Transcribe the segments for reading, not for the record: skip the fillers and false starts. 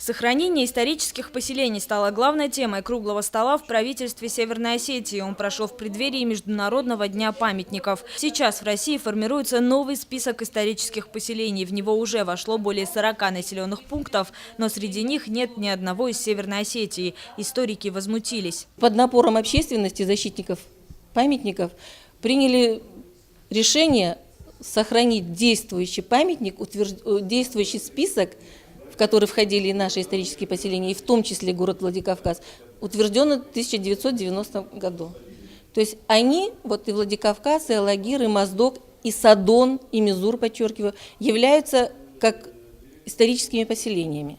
Сохранение исторических поселений стало главной темой круглого стола в правительстве Северной Осетии. Он прошел в преддверии Международного дня памятников. Сейчас в России формируется новый список исторических поселений. В него уже вошло более 40 населенных пунктов, но среди них нет ни одного из Северной Осетии. Историки возмутились. Под напором общественности защитников памятников приняли решение сохранить действующий памятник, действующий список, в который входили и наши исторические поселения, и в том числе город Владикавказ, утвержденный в 1990 году. То есть они, вот и Владикавказ, и Алагир, и Моздок, и Садон, и Мизур, подчеркиваю, являются как историческими поселениями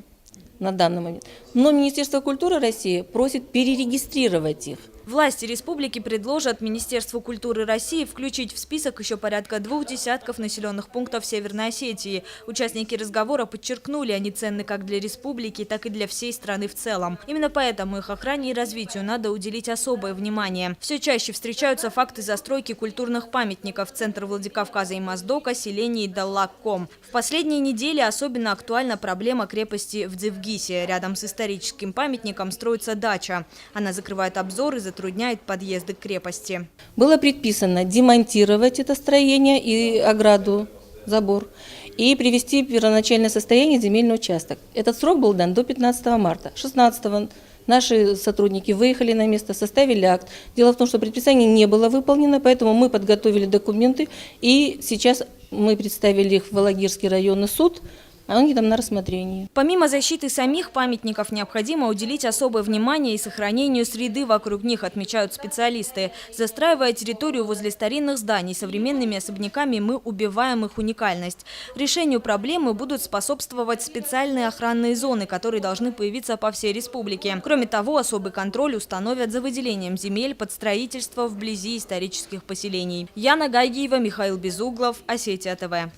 на данный момент. Но Министерство культуры России просит перерегистрировать их. Власти республики предложат Министерству культуры России включить в список еще порядка 2 десятков населенных пунктов Северной Осетии. Участники разговора подчеркнули, они ценны как для республики, так и для всей страны в целом. Именно поэтому их охране и развитию надо уделить особое внимание. Все чаще встречаются факты застройки культурных памятников в центр Владикавказа и Моздока, селении Даллак-Ком. В последние недели особенно актуальна проблема крепости в Дзивгисе. Рядом с историческим памятником строится дача. Она закрывает обзор и затрудняет подъезды к крепости. Было предписано демонтировать это строение и ограду, забор, и привести в первоначальное состояние земельный участок. Этот срок был дан до 15 марта. 16-го наши сотрудники выехали на место, составили акт. Дело в том, что предписание не было выполнено, поэтому мы подготовили документы, и сейчас мы представили их в Алагирский районный суд, а они там на рассмотрении. Помимо защиты самих памятников, необходимо уделить особое внимание и сохранению среды вокруг них, отмечают специалисты. Застраивая территорию возле старинных зданий современными особняками, мы убиваем их уникальность. Решению проблемы будут способствовать специальные охранные зоны, которые должны появиться по всей республике. Кроме того, особый контроль установят за выделением земель под строительство вблизи исторических поселений. Яна Гайгиева, Михаил Безуглов, Осетия ТВ.